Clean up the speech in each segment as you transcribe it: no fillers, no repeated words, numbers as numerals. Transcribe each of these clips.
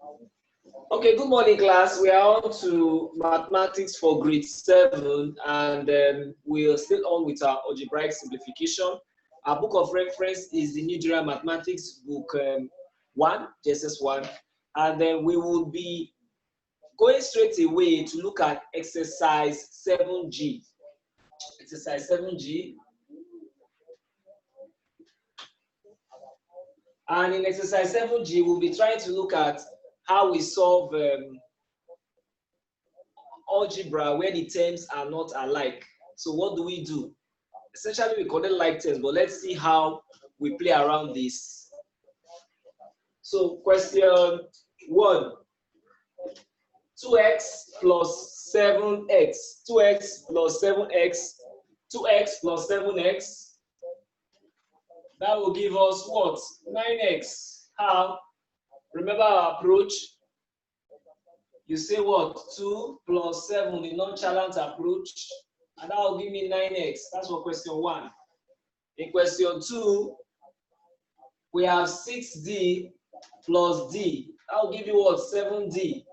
Okay, good morning, class. We are on to mathematics for grade 7, and we are still on with our algebraic simplification. Our book of reference is the New General Mathematics book 1, JS1, and then we will be going straight away to look at exercise 7G. Exercise 7G. And in exercise 7G, we'll be trying to look at how we solve algebra where the terms are not alike. So what do we do? Essentially, we connect like terms, but let's see how we play around this. So question 1. 2x plus 7x. 2x plus 7x. 2x plus 7x. That will give us what? 9x. How? Remember our approach? You say what? 2 plus 7, the nonchalant approach. And that will give me 9x. That's for question 1. In question 2, we have 6d plus d. That will give you what? 7d.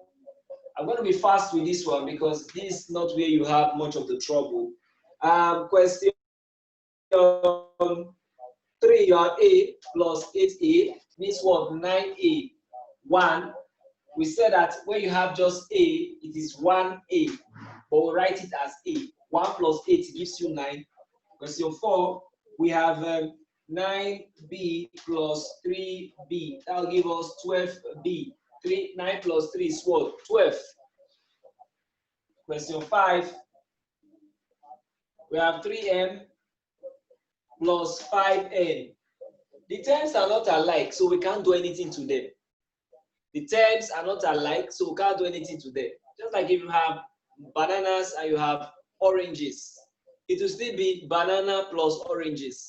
I'm going to be fast with this one because this is not where you have much of the trouble. Question 3, you have a plus 8a means what? 9a. 1. We said that when you have just a, it is 1a, but we'll write it as a. 1 plus 8 gives you 9. Question 4, we have 9b plus 3b. That will give us 12b. 9 plus 3 is what? 12. Question 5, we have 3m plus 5n. The terms are not alike, so we can't do anything to them. The terms are not alike, so we can't do anything to them. Just like if you have bananas and you have oranges, it will still be banana plus oranges.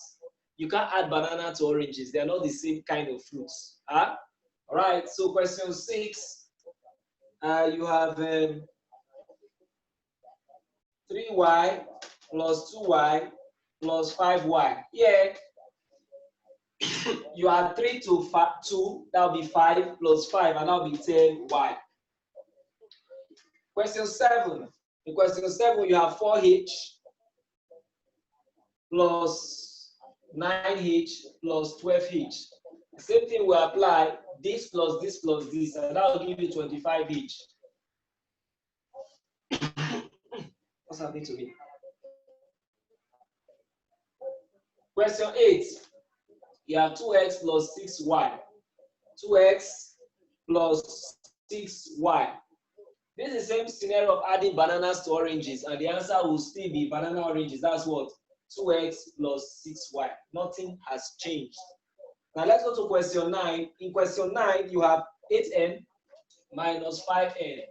You can't add banana to oranges. They are not the same kind of fruits. Huh? All right, so question 6, you have 3y plus 2y plus 5y. Yeah. You add 3 to 2, that will be 5 plus 5, and that will be 10y. Question 7. In question 7, you have 4h plus 9h plus 12h. The same thing will apply, this plus this plus this, and that will give you 25h. What's happening to me? Question 8. You have 2x plus 6y. 2x plus 6y. This is the same scenario of adding bananas to oranges, and the answer will still be banana oranges. That's what? 2x plus 6y. Nothing has changed. Now let's go to question 9. In question 9, you have 8n minus 5n.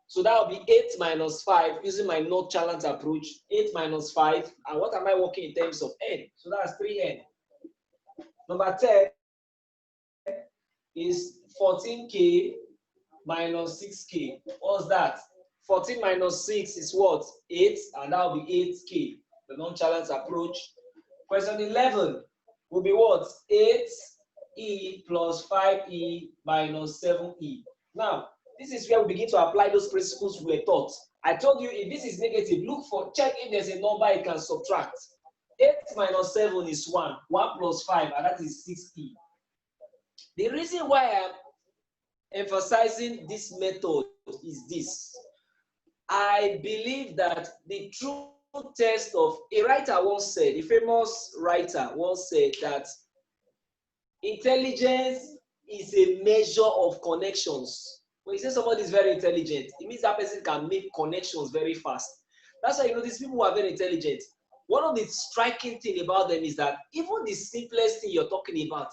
So that will be 8 minus 5 using my nonchalant approach. 8 minus 5. And what am I working in terms of n? So that's 3n. Number 10 is 14k minus 6k. What's that? 14 minus 6 is what? 8, and that will be 8k. The nonchalant approach. Question 11 will be what? 8e plus 5e minus 7e. Now, this is where we begin to apply those principles we were taught. I told you if this is negative, check if there's a number you can subtract. 8 minus 7 is 1. 1 plus 5, and that is 6e. The reason why I'm emphasizing this method is this. I believe that the true test of a writer once said, a famous writer once said that intelligence is a measure of connections. When you say somebody is very intelligent, it means that person can make connections very fast. That's why you know these people who are very intelligent. One of the striking things about them is that even the simplest thing you're talking about,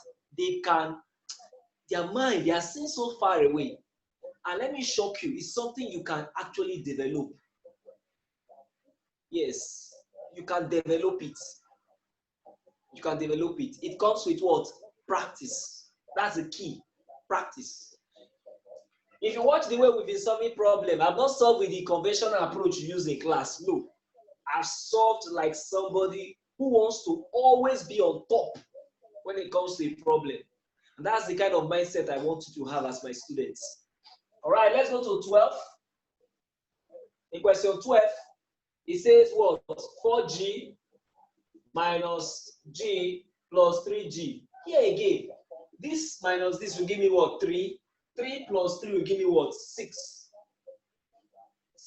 their mind, they are seeing so far away. And let me shock you, it's something you can actually develop. Yes, you can develop it. You can develop it. It comes with what? Practice. That's the key. Practice. If you watch the way we've been solving problems, I've not solved with the conventional approach you use in class. No. I've solved like somebody who wants to always be on top when it comes to a problem. And that's the kind of mindset I want you to have as my students. All right, let's go to 12. In question 12, it says what? 4g minus g plus 3g. Here again, this minus this will give me what? 3. 3 plus 3 will give me what? 6.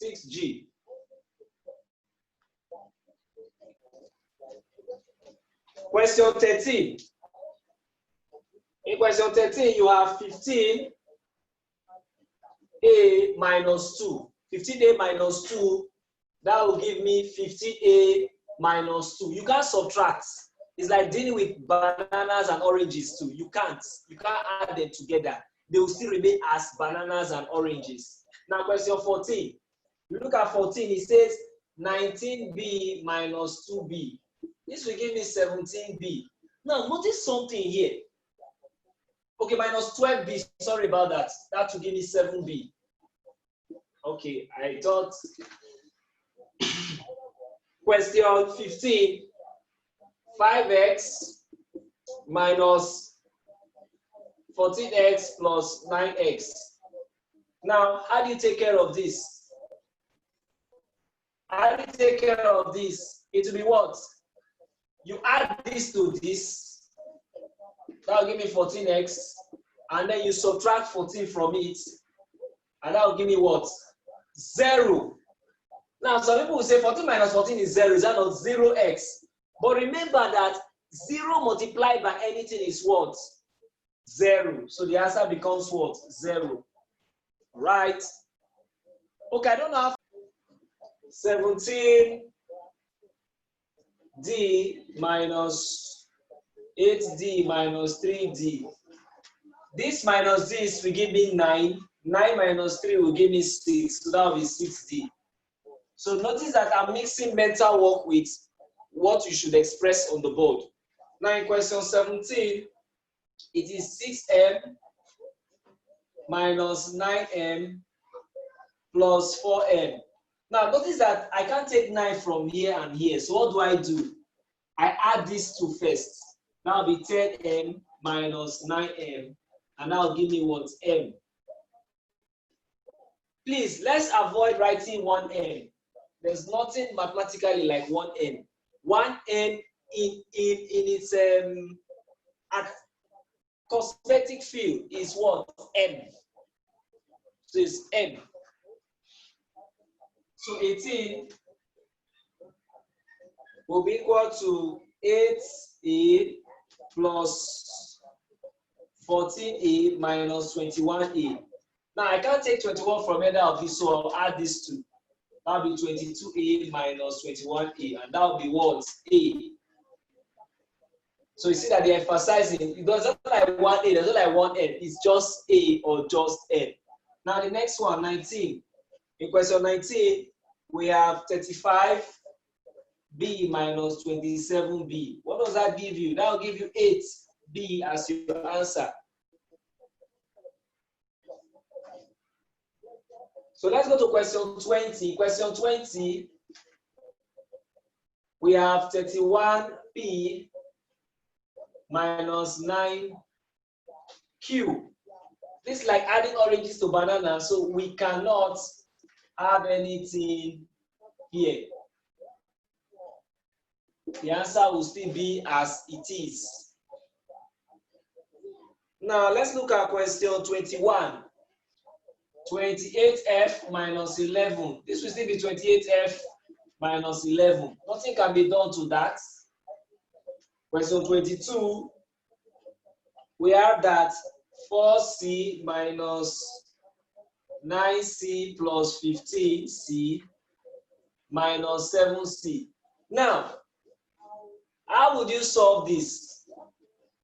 6g. Question 13. In question 13, you have 15a minus 2. 15a minus 2, that will give me 15a minus 2. You can't subtract. It's like dealing with bananas and oranges too. You can't add them together. They will still remain as bananas and oranges. Now question 14. You look at 14, it says 19b minus 2b. This will give me 17b. Now notice something here. Okay, minus 12b, sorry about that. That will give me 7b. Okay, I thought. Question 15. 5x minus 14x plus 9x. Now, how do you take care of this? How do you take care of this? It will be what? You add this to this. That will give me 14x. And then you subtract 14 from it. And that will give me what? 0. Now, some people will say 14 minus 14 is 0. Is that not 0x? But remember that 0 multiplied by anything is what? 0. So the answer becomes what? 0. Right? Okay, I don't know. 17d minus 8d minus 3d. This minus this will give me 9. 9 minus 3 will give me 6. So that will be 6d. So notice that I'm mixing mental work with what you should express on the board. Now in question 17, it is 6m minus 9m plus 4m. Now notice that I can't take 9 from here and here. So what do? I add these two first. That will be 10m minus 9m. And that will give me what? M. Please, let's avoid writing 1m. There's nothing mathematically like 1n. 1n in its cosmetic field is what? M. So it's M. So 18 will be equal to 8a plus 14a minus 21a. Now I can't take 21 from either of these, so I'll add these two. That will be 22a minus 21a, and that will be what? A. So you see that they're emphasizing, it doesn't like 1a, it doesn't like 1n, it's just a or just n. Now the next one, 19. In question 19, we have 35b minus 27b. What does that give you? That will give you 8b as your answer. So let's go to question 20. Question 20, we have 31p minus 9q. This is like adding oranges to banana, so we cannot have anything here. The answer will still be as it is. Now let's look at question 21. 28f minus 11. This will still be 28f minus 11. Nothing can be done to that. Question 22, we have that 4c minus 9c plus 15c minus 7c. Now, how would you solve this?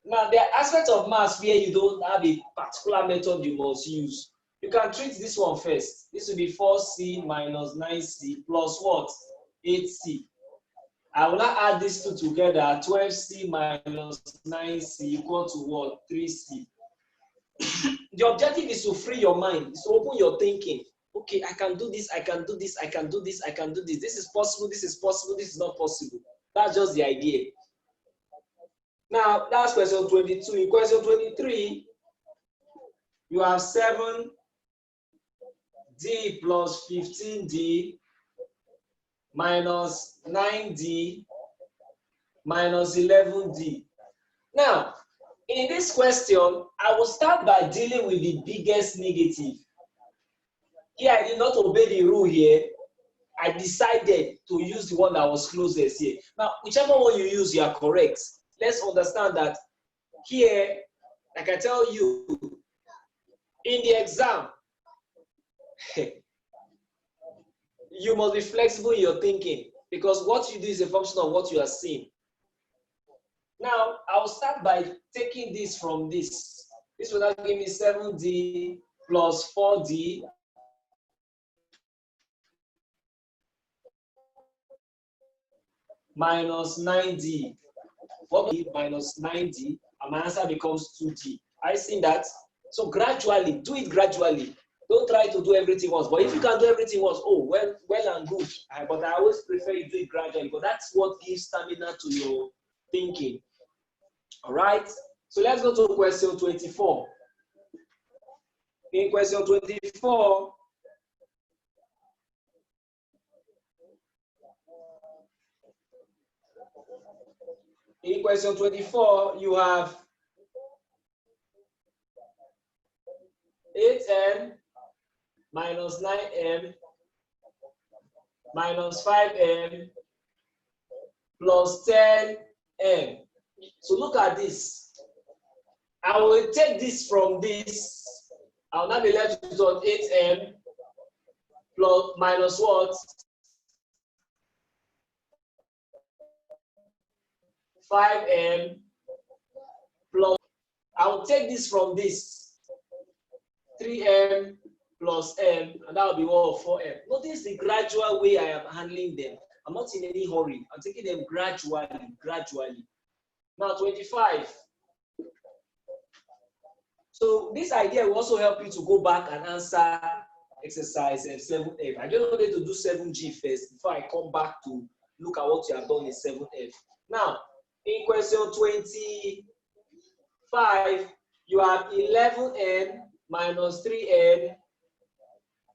Now, there are aspects of maths where you don't have a particular method you must use. You can treat this one first. This will be 4c minus 9c plus what? 8c. I will now add these two together. 12c minus 9c equal to what? 3c. The objective is to free your mind, is to open your thinking. Okay, I can do this, I can do this, I can do this, I can do this. This is possible, this is possible, this is not possible. That's just the idea. Now, that's question 22. In question 23, you have 7d plus 15d minus 9d minus 11d. Now, in this question, I will start by dealing with the biggest negative. Here, I did not obey the rule here. I decided to use the one that was closest here. Now, whichever one you use, you are correct. Let's understand that here, like I tell you, in the exam, you must be flexible in your thinking because what you do is a function of what you are seeing. Now, I'll start by taking this from this. This will now give me 7d plus 4d minus 9d. What will be minus 9d? And my answer becomes 2d. I see that. So gradually, do it gradually. Don't try to do everything once. But if you can do everything once, oh, well and good. But I always prefer you do it gradually. But that's what gives stamina to your thinking. All right. So let's go to question 24. In question 24, you have 8m minus 9m minus 5m plus 10m. So look at this. I will take this from this. I'll now be left with 8m plus minus what? 5m plus. I'll take this from this. 3m plus m, and that will be what? 4m. Notice the gradual way I am handling them. I'm not in any hurry. I'm taking them gradually. Now 25. So this idea will also help you to go back and answer exercise 7F. I just wanted to do 7G first before I come back to look at what you have done in 7F. Now, in question 25, you have 11n minus 3n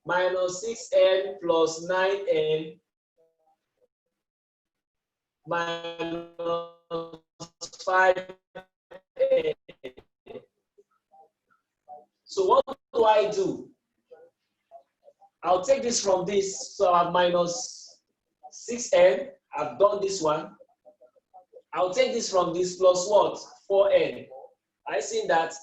minus 6n plus 9n minus 5n. So what do I do? I'll take this from this, so I have minus 6n. I've done this one. I'll take this from this plus what? 4n. I see that.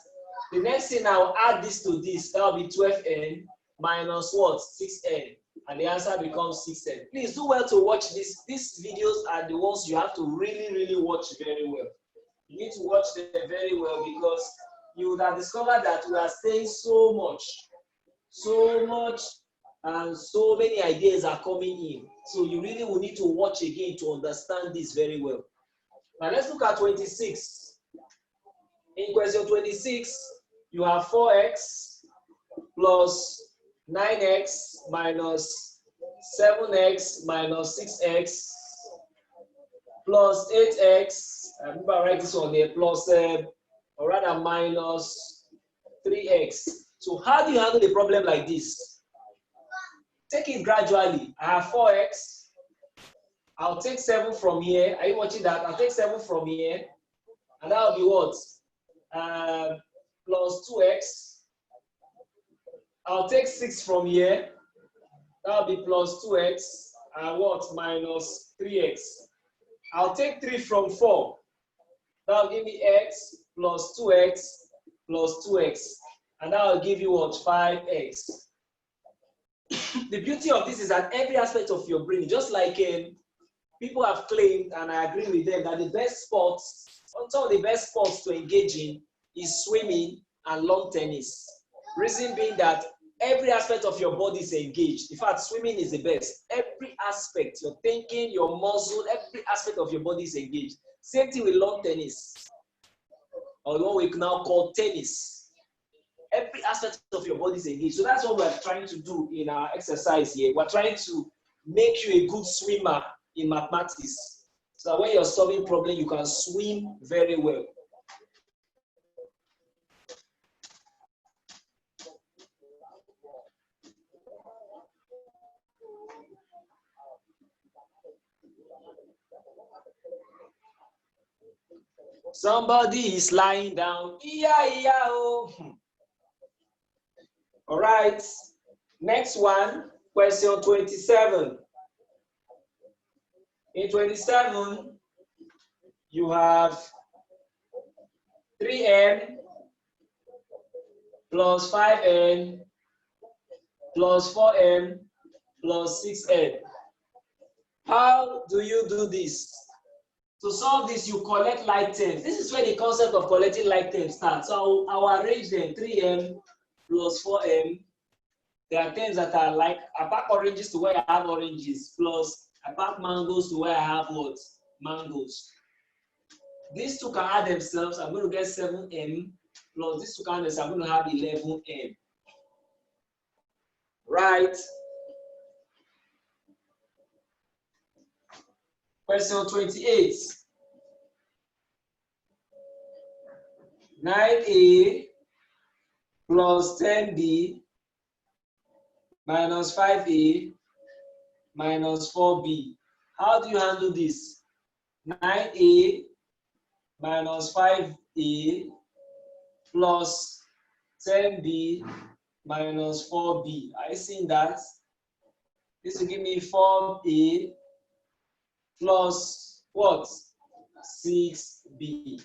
The next thing I'll add this to this, that will be 12n minus what? 6n. And the answer becomes 6n. Please do well to watch this. These videos are the ones you have to really watch very well. You need to watch them very well because you would have discovered that we are saying so much, and so many ideas are coming in. So you really will need to watch again to understand this very well. Now let's look at 26. In question 26, you have 4x plus 9x minus 7x minus 6x plus 8x. I remember I write this one there, plus or rather minus 3x. So how do you handle a problem like this? Take it gradually. I have 4x. I'll take 7 from here. Are you watching that? I'll take 7 from here. And that will be what? Plus 2x. I'll take 6 from here. That will be plus 2x. And what? Minus 3x. I'll take 3 from 4. That will give me x plus 2x plus 2x. And that will give you what? 5x. The beauty of this is that every aspect of your brain, just like people have claimed, and I agree with them, that the best sports, some of the best sports to engage in is swimming and lawn tennis. Reason being that every aspect of your body is engaged. In fact, swimming is the best. Every aspect, your thinking, your muscle, every aspect of your body is engaged. Same thing with lawn tennis, or what we now call tennis. Every aspect of your body is engaged. So that's what we're trying to do in our exercise here. We're trying to make you a good swimmer in mathematics. So that when you're solving problem, you can swim very well. Somebody is lying down. Oh. All right. Next one, question 27. In 27, you have 3n plus 5n plus 4n plus 6n. How do you do this? To solve this, you collect like terms. This is where the concept of collecting like terms starts. So I'll arrange them 3m plus 4m. There are terms that are like, I pack oranges to where I have oranges, plus I pack mangoes to where I have what? Mangoes. These two can add themselves. I'm going to get 7m plus these two can add themselves. I'm going to have 11m. Right? Question 28. 9a plus 10b minus 5a minus 4b. How do you handle this? 9a minus 5a plus 10b minus 4b. Are you seeing that? This will give me 4a plus what? 6b.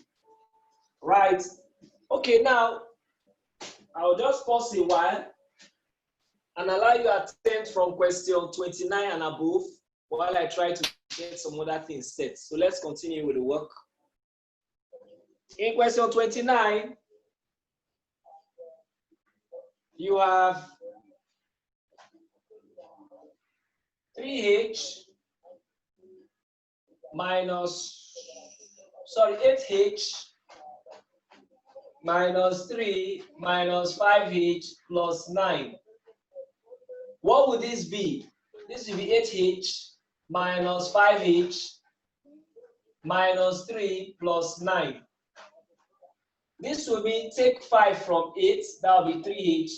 Right? Okay, now I'll just pause a while and allow you to attempt from question 29 and above while I try to get some other things set. So let's continue with the work. In question 29, you have 8h minus 3 minus 5h plus 9. What would this be? This will be 8h minus 5h minus 3 plus 9. This will be take 5 from 8, that will be 3h.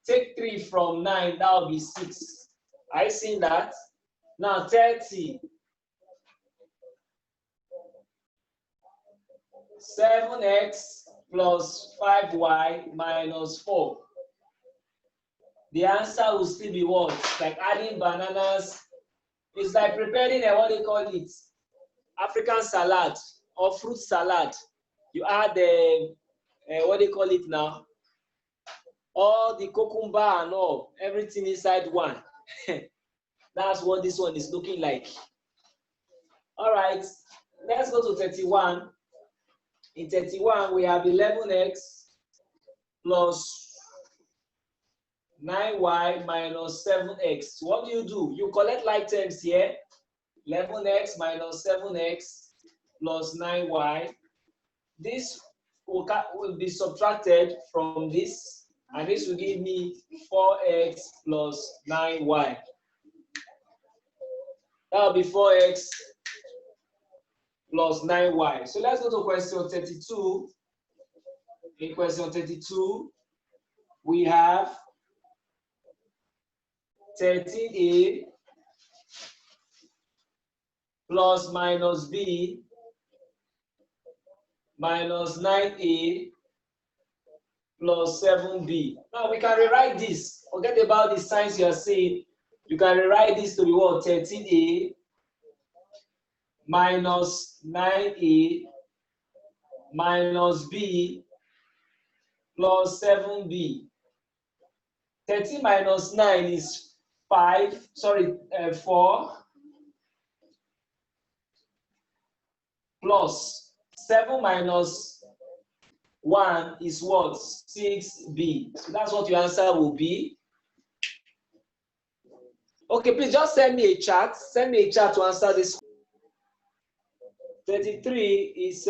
Take 3 from 9, that will be 6. Are you seeing that? Now 30. 7x plus 5y minus 4. The answer will still be what? Like adding bananas. It's like preparing a, what they call it, African salad or fruit salad. You add the, what they call it now? All the cucumber and all, everything inside one. That's what this one is looking like. All right, let's go to 31. In 31, we have 11x plus 9y minus 7x. What do? You collect like terms here. 11x minus 7x plus 9y. This will be subtracted from this, and this will give me 4x plus 9y. That will be 4x plus 9y. So let's go to question 32. In question 32, we have 13a plus minus b minus 9a plus 7b. Now we can rewrite this. Forget about the signs you are seeing. You can rewrite this to be what? 13a minus 9a minus b plus 7b. 13 minus 9 is 4 plus 7 minus 1 is what? 6b. So that's what your answer will be. Okay, please just send me a chart. Send me a chart to answer this. 33 is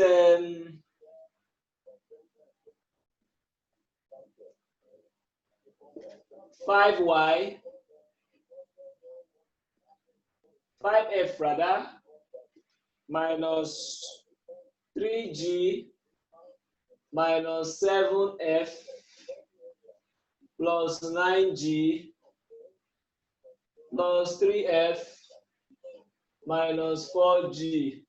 5y, 5f rather, minus 3g minus 7f plus 9g plus 3f minus 4g.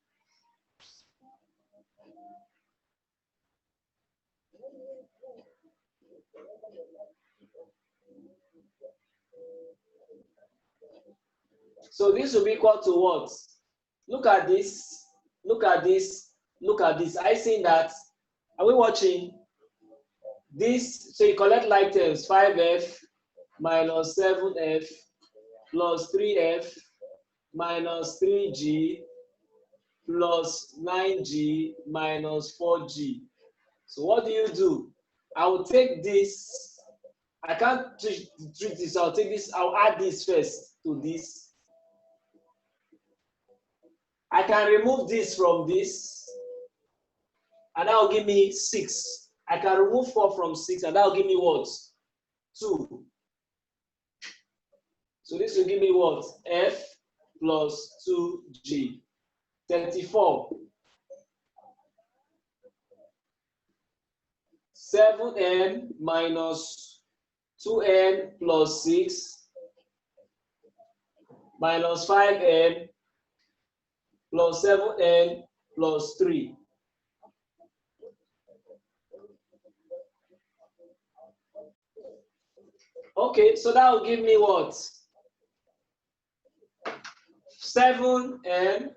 So this will be equal to what? Look at this, look at this, look at this. Are you seeing that? Are we watching? This, so you collect like terms, 5f minus 7f plus 3f minus 3g plus 9g minus 4g. So what do? I will take this. I can't treat this. I'll take this. I'll add this first to this. I can remove this from this, and that will give me 6. I can remove 4 from 6, and that will give me what? 2. So this will give me what? F plus 2g. 34. 7n minus 2n plus 6 minus 5n plus 7n plus 3. Okay, so that will give me what? 7n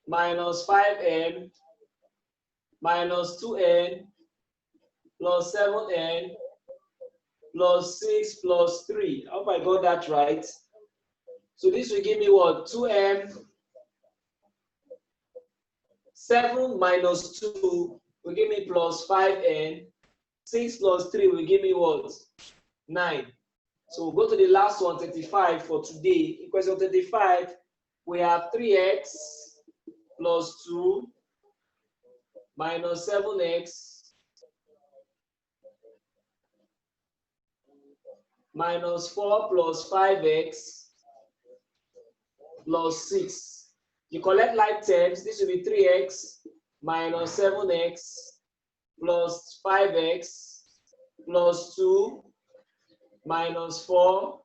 minus 5n minus 2n plus 7n plus 6 plus 3. I hope I got that right. So this will give me what? 2n. 7 minus 2 will give me plus 5n. 6 plus 3 will give me what? 9. So we'll go to the last one, 35 for today. In question 35, we have 3x plus 2 minus 7x minus 4 plus 5x plus 6. You collect like terms. This will be 3x minus 7x plus 5x plus 2 minus 4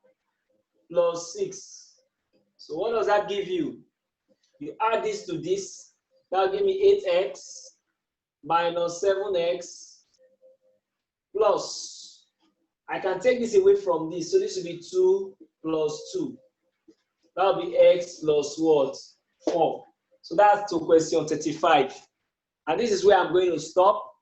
plus 6. So what does that give you? You add this to this. That will give me 8x minus 7x plus. I can take this away from this. So this will be 2 plus 2. That will be x plus what? 4. So that's to question 35. And this is where I'm going to stop.